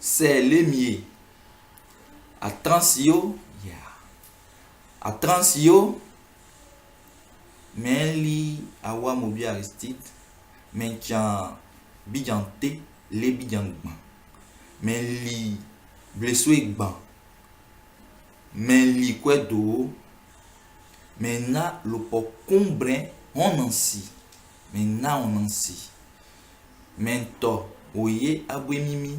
c'est l'émier. À Transio, yeah. À Transio, mais li awa mobi Aristide, mais tiens bijante les bijangban. Mais li blessé ban. Mais li kwedo, mais na le po combrin on ansi. Mais na on ansi. Mais to oye abwemimi.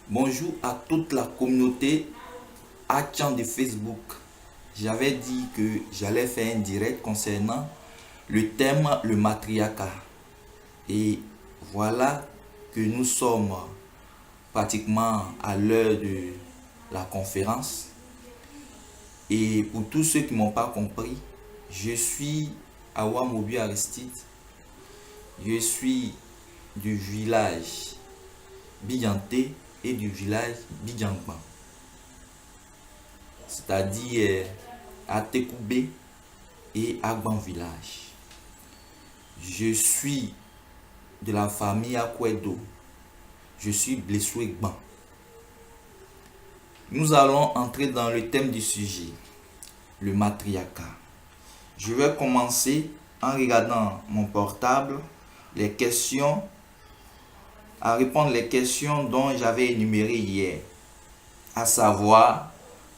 Bonjour à toute la communauté Achan de Facebook. J'avais dit que j'allais faire un direct concernant le thème le matriarcat. Et voilà que nous sommes pratiquement à l'heure de la conférence. Et pour tous ceux qui ne m'ont pas compris, je suis Awa Mobi Aristide. Je suis du village Biyanté et du village Bijangban, c'est-à-dire Atekoubé et Agban village. Je suis de la famille Akwedo. Je suis blessé Gban. Nous allons entrer dans le thème du sujet, le matriarcat. Je vais commencer en regardant mon portable, les questions, à répondre les questions dont j'avais énuméré hier, à savoir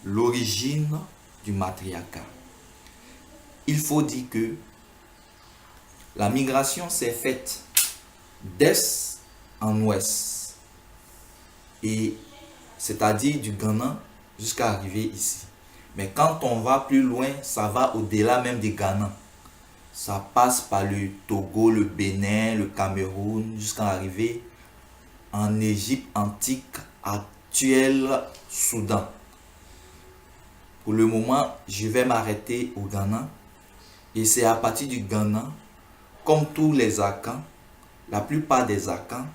l'origine du matriarcat. Il faut dire que la migration s'est faite d'est en ouest, et c'est-à-dire du Ghana jusqu'à arriver ici. Mais quand on va plus loin, ça va au-delà même du Ghana. Ça passe par le Togo, le Bénin, le Cameroun, jusqu'à arriver en Égypte antique, actuelle Soudan. Pour le moment, je vais m'arrêter au Ghana. Et c'est à partir du Ghana, comme tous les Akans, la plupart des Akans,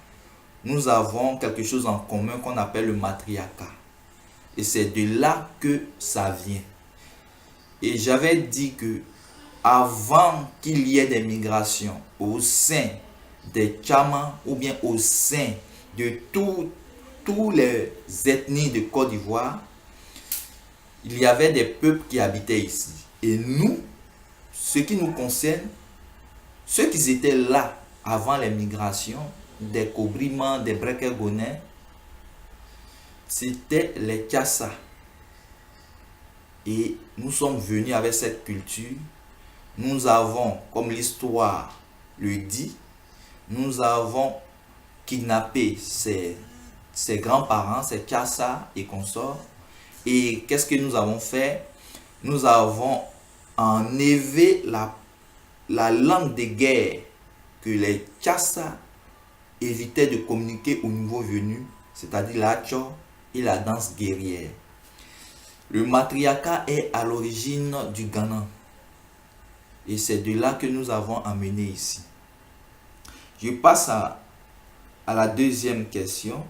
nous avons quelque chose en commun qu'on appelle le matriarcat. Et c'est de là que ça vient. Et j'avais dit que avant qu'il y ait des migrations au sein des Tchamas ou bien au sein de tous les ethnies de Côte d'Ivoire, il y avait des peuples qui habitaient ici. Et nous, ce qui nous concerne, ceux qui étaient là avant les migrations, des Kobrimans, des Brekegonais, c'était les Tchassa. Et nous sommes venus avec cette culture. Nous avons, comme l'histoire le dit, nous avons kidnappé ses grands-parents, ses Tchassa et consorts. Et qu'est-ce que nous avons fait? Nous avons enlevé la langue de guerre que les Tchassa évitaient de communiquer au nouveau venu, c'est-à-dire l'Atcho et la danse guerrière. Le matriarcat est à l'origine du Ghana. Et c'est de là que nous avons amené ici. Je passe à la deuxième question.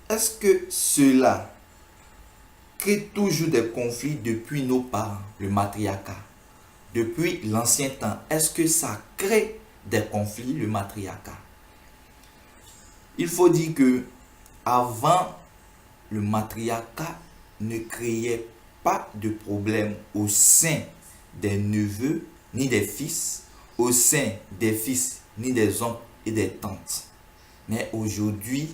Est-ce que cela crée toujours des conflits depuis nos parents, le matriarcat? Depuis l'ancien temps, est-ce que ça crée des conflits, le matriarcat? Il faut dire que avant, le matriarcat ne créait pas de problème au sein des neveux ni des fils, au sein des fils ni des oncles et des tantes. Mais aujourd'hui,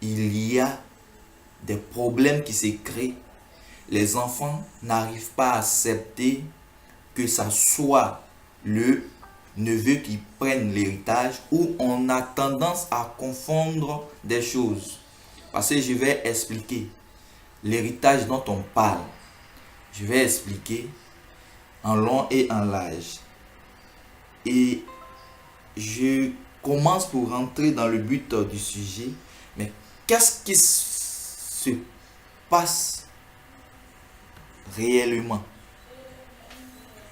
il y a des problèmes qui se créent. Les enfants n'arrivent pas à accepter que ça soit le neveu qui prenne l'héritage, ou on a tendance à confondre des choses. Parce que je vais expliquer l'héritage dont on parle. Je vais expliquer en long et en large. Et je commence pour rentrer dans le but du sujet. Mais qu'est-ce qui se passe réellement?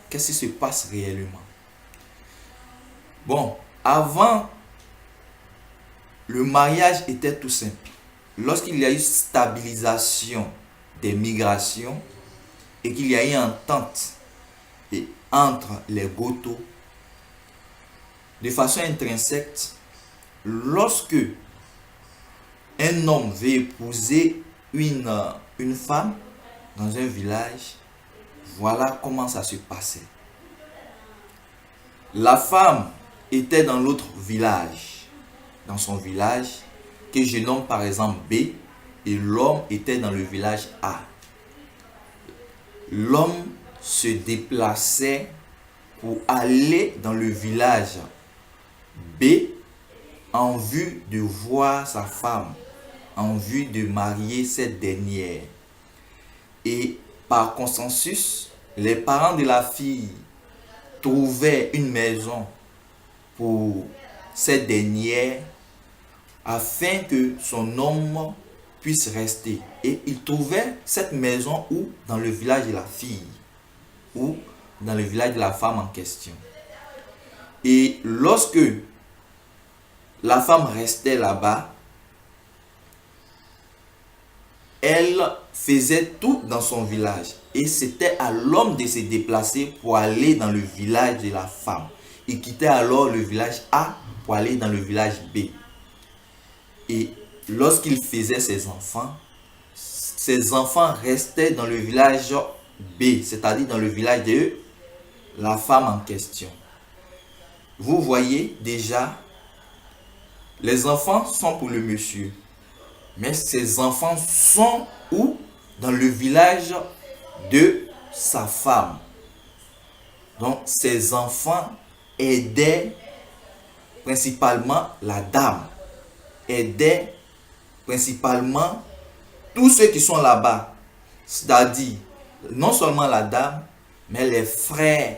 Qu'est-ce qui se passe réellement? Bon, avant, le mariage était tout simple. Lorsqu'il y a eu stabilisation des migrations et qu'il y a eu entente entre les Gotos, de façon intrinsèque, lorsque un homme veut épouser une femme dans un village, voilà comment ça se passait. La femme était dans l'autre village, dans son village, que je nomme par exemple B, et l'homme était dans le village A. L'homme se déplaçait pour aller dans le village B en vue de voir sa femme, en vue de marier cette dernière. Et par consensus, les parents de la fille trouvaient une maison pour cette dernière afin que son homme puisse rester. Et il trouvait cette maison où? Dans le village de la fille, ou dans le village de la femme en question. Et lorsque la femme restait là-bas, elle faisait tout dans son village. Et c'était à l'homme de se déplacer pour aller dans le village de la femme. Il quittait alors le village A pour aller dans le village B. Et lorsqu'il faisait ses enfants restaient dans le village B, c'est-à-dire dans le village de la femme en question. Vous voyez déjà, les enfants sont pour le monsieur. Mais ces enfants sont où? Dans le village de sa femme. Donc, ces enfants aidaient principalement la dame, aidaient principalement tous ceux qui sont là-bas. C'est-à-dire, non seulement la dame, mais les frères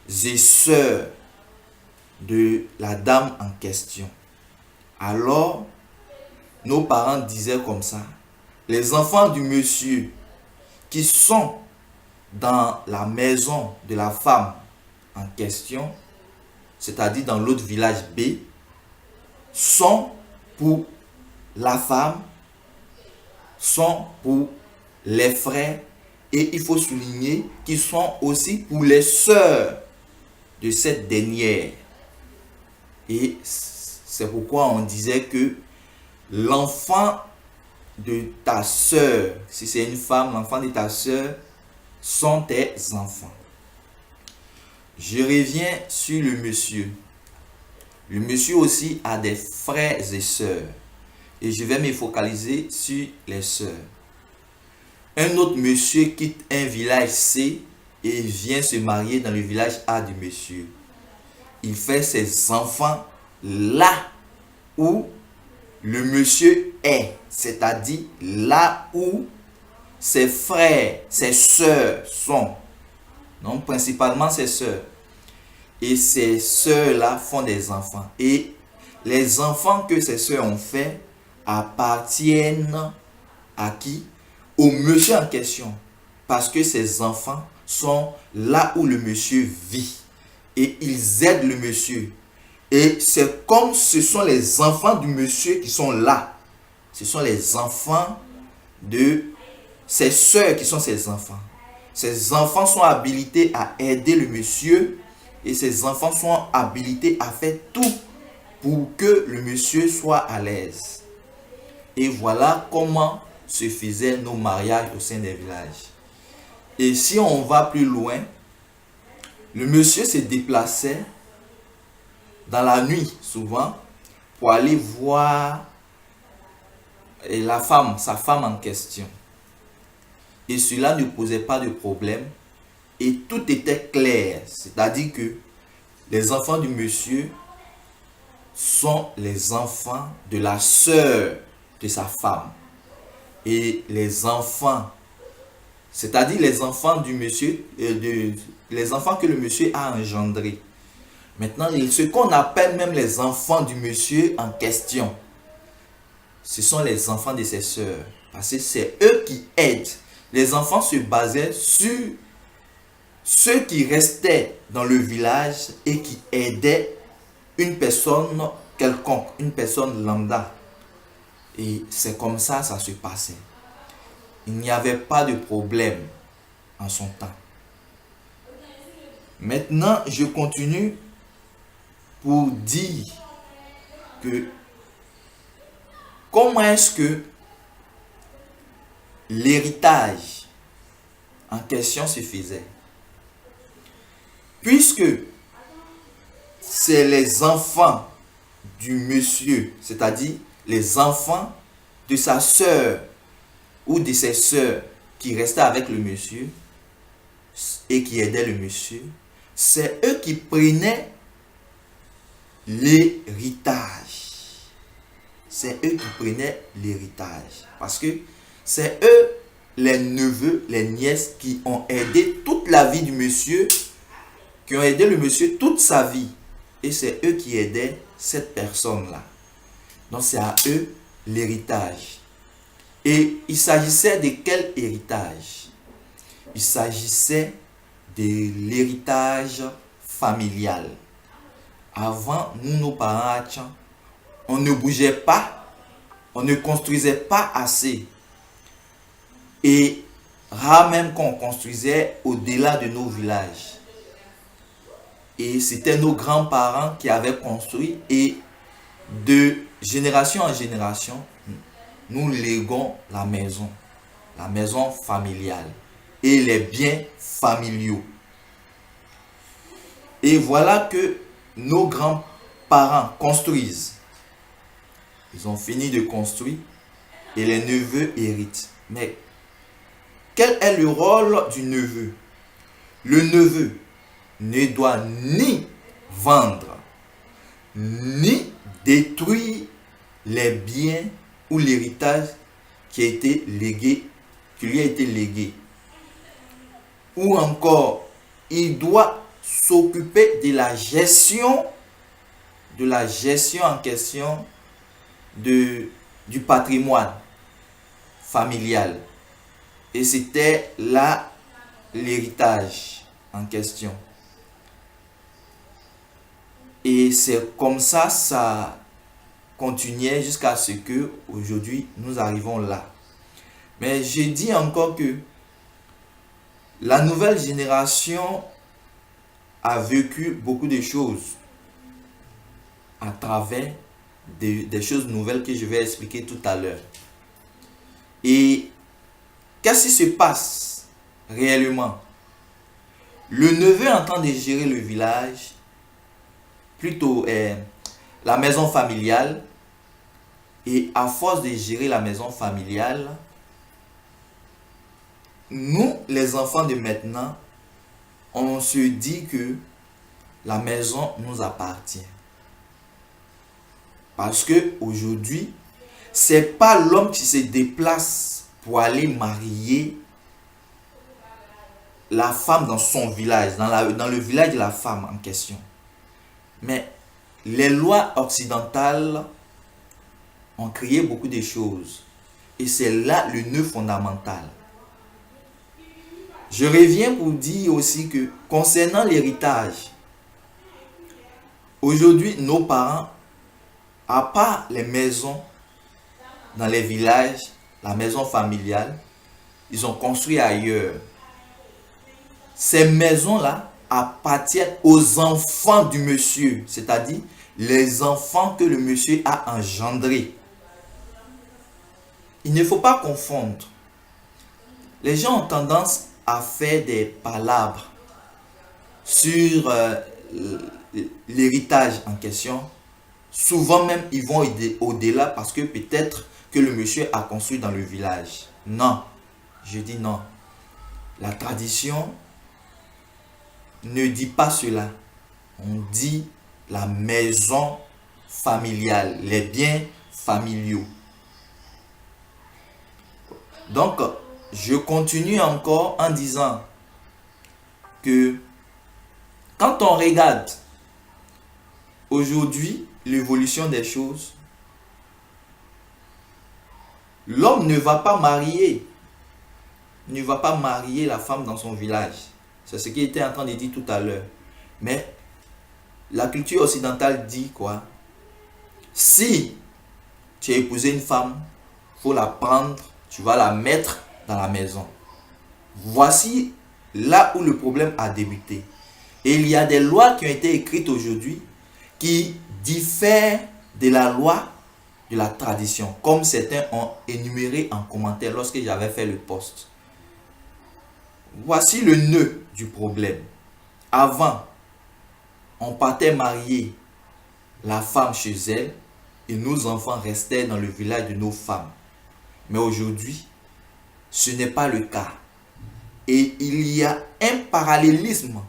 et sœurs de la dame en question. Alors, nos parents disaient comme ça, les enfants du monsieur qui sont dans la maison de la femme en question, c'est-à-dire dans l'autre village B, sont pour la femme, sont pour les frères, et il faut souligner qu'ils sont aussi pour les sœurs de cette dernière. Et c'est pourquoi on disait que l'enfant de ta sœur, si c'est une femme, l'enfant de ta sœur sont tes enfants. Je reviens sur le monsieur. Le monsieur aussi a des frères et sœurs. Et je vais me focaliser sur les sœurs. Un autre monsieur quitte un village C et vient se marier dans le village A du monsieur. Il fait ses enfants là où le monsieur est, c'est-à-dire là où ses frères, ses sœurs sont. Donc principalement ses sœurs. Et ces sœurs-là font des enfants. Et les enfants que ces sœurs ont fait appartiennent à qui? Au monsieur en question. Parce que ces enfants sont là où le monsieur vit. Et ils aident le monsieur. Et c'est comme ce sont les enfants du monsieur qui sont là. Ce sont les enfants de ses sœurs qui sont ses enfants. Ces enfants sont habilités à aider le monsieur et ces enfants sont habilités à faire tout pour que le monsieur soit à l'aise. Et voilà comment se faisaient nos mariages au sein des villages. Et si on va plus loin, le monsieur se déplaçait dans la nuit souvent pour aller voir la femme, sa femme en question. Et cela ne posait pas de problème et tout était clair. C'est-à-dire que les enfants du monsieur sont les enfants de la sœur de sa femme. Et les enfants, c'est-à-dire les enfants du monsieur, les enfants que le monsieur a engendrés. Maintenant, ce qu'on appelle même les enfants du monsieur en question, ce sont les enfants de ses sœurs. Parce que c'est eux qui aident. Les enfants se basaient sur ceux qui restaient dans le village et qui aidaient une personne quelconque, une personne lambda. Et c'est comme ça se passait. Il n'y avait pas de problème en son temps. Maintenant, je continue pour dire que comment est-ce que l'héritage en question se faisait? Puisque c'est les enfants du monsieur, c'est-à-dire les enfants de sa sœur ou de ses sœurs qui restaient avec le monsieur et qui aidaient le monsieur, c'est eux qui prenaient l'héritage. C'est eux qui prenaient l'héritage. Parce que c'est eux, les neveux, les nièces, qui ont aidé toute la vie du monsieur, qui ont aidé le monsieur toute sa vie. Et c'est eux qui aidaient cette personne-là. Donc c'est à eux l'héritage. Et il s'agissait de quel héritage? Il s'agissait de l'héritage familial. Avant, nous, nos parents, on ne bougeait pas, on ne construisait pas assez. Et rare même qu'on construisait au-delà de nos villages. Et c'était nos grands-parents qui avaient construit, et de génération en génération, nous léguons la maison familiale et les biens familiaux. Et voilà que nos grands-parents construisent. Ils ont fini de construire et les neveux héritent. Mais quel est le rôle du neveu? Le neveu ne doit ni vendre, ni détruire les biens ou l'héritage qui a été légué, qui lui a été légué. Ou encore, il doit s'occuper de la gestion en question du patrimoine familial. Et c'était là l'héritage en question. Et c'est comme ça, ça continuait jusqu'à ce que aujourd'hui nous arrivons là. Mais je dis encore que la nouvelle génération a vécu beaucoup de choses à travers des choses nouvelles que je vais expliquer tout à l'heure. Et qu'est-ce qui se passe réellement? Le neveu est en train de gérer le village, plutôt la maison familiale, et à force de gérer la maison familiale, nous, les enfants de maintenant, on se dit que la maison nous appartient. Parce que aujourd'hui, c'est pas l'homme qui se déplace pour aller marier la femme dans son village, dans le village de la femme en question. Mais les lois occidentales ont créé beaucoup de choses. Et c'est là le nœud fondamental. Je reviens pour dire aussi que concernant l'héritage, aujourd'hui, nos parents, à part les maisons dans les villages, la maison familiale, ils ont construit ailleurs. Ces maisons-là appartiennent aux enfants du monsieur, c'est-à-dire les enfants que le monsieur a engendrés. Il ne faut pas confondre. Les gens ont tendance à faire des palabres sur l'héritage en question. Souvent même, ils vont au-delà parce que peut-être que le monsieur a construit dans le village. Non, je dis non. La tradition ne dit pas cela. On dit la maison familiale, les biens familiaux. Donc, je continue encore en disant que quand on regarde aujourd'hui l'évolution des choses, l'homme ne va pas marier la femme dans son village. C'est ce qu'il était en train de dire tout à l'heure. Mais la culture occidentale dit quoi? Si tu as épousé une femme, il faut la prendre, tu vas la mettre dans la maison. Voici là où le problème a débuté. Et il y a des lois qui ont été écrites aujourd'hui qui diffèrent de la loi de la tradition, comme certains ont énuméré en commentaire lorsque j'avais fait le post. Voici le nœud du problème. Avant, on partait marier la femme chez elle et nos enfants restaient dans le village de nos femmes. Mais aujourd'hui, ce n'est pas le cas. Et il y a un parallélisme.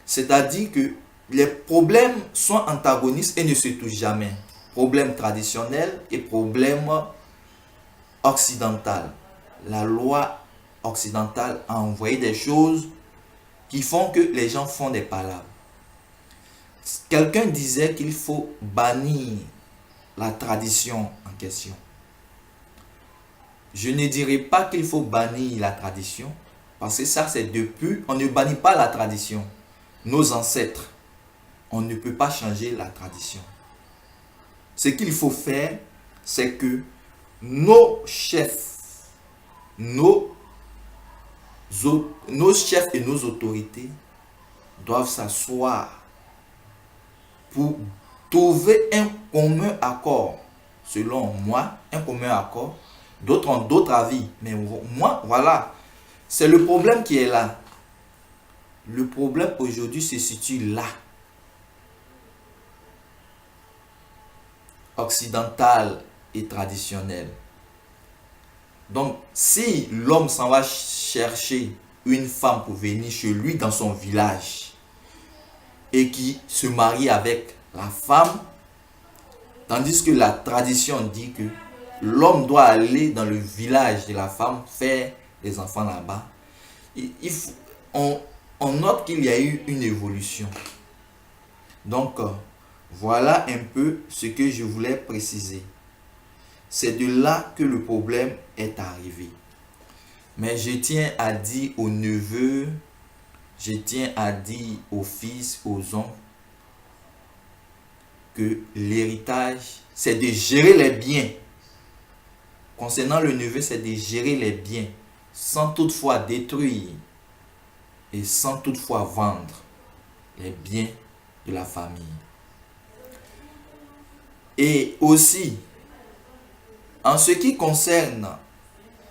C'est-à-dire que les problèmes sont antagonistes et ne se touchent jamais. Problème traditionnel et problème occidental. La loi occidentale a envoyé des choses qui font que les gens font des palabres. Quelqu'un disait qu'il faut bannir la tradition en question. Je ne dirais pas qu'il faut bannir la tradition, parce que ça c'est depuis, on ne bannit pas la tradition. Nos ancêtres, on ne peut pas changer la tradition. Ce qu'il faut faire, c'est que nos chefs, nos chefs et nos autorités doivent s'asseoir pour trouver un commun accord. Selon moi, un commun accord. D'autres ont d'autres avis. Mais moi, voilà. C'est le problème qui est là. Le problème aujourd'hui se situe là. Occidental et traditionnel. Donc, si l'homme s'en va chercher une femme pour venir chez lui dans son village et qui se marie avec la femme, tandis que la tradition dit que l'homme doit aller dans le village de la femme faire des enfants là-bas, on note qu'il y a eu une évolution. Donc, voilà un peu ce que je voulais préciser. C'est de là que le problème est arrivé. Mais je tiens à dire aux neveux, je tiens à dire aux fils, aux oncles, que l'héritage, c'est de gérer les biens. Concernant le neveu, c'est de gérer les biens, sans toutefois détruire et sans toutefois vendre les biens de la famille. Et aussi, en ce qui concerne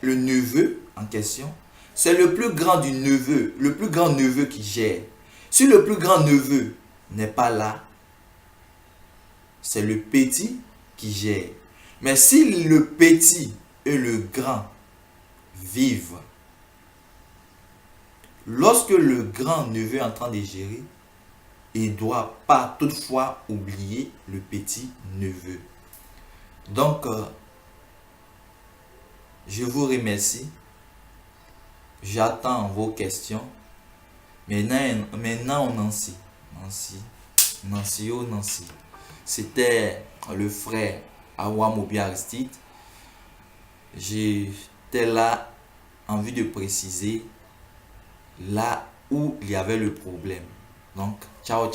le neveu en question, c'est le plus grand du neveu, le plus grand neveu qui gère. Si le plus grand neveu n'est pas là, c'est le petit qui gère. Mais si le petit et le grand vivent, lorsque le grand neveu est en train de gérer, il ne doit pas toutefois oublier le petit neveu. Donc, je vous remercie. J'attends vos questions. Maintenant Nancy. C'était le frère Awamobi Aristide. J'étais là en vue de préciser là où il y avait le problème. Donc, ciao.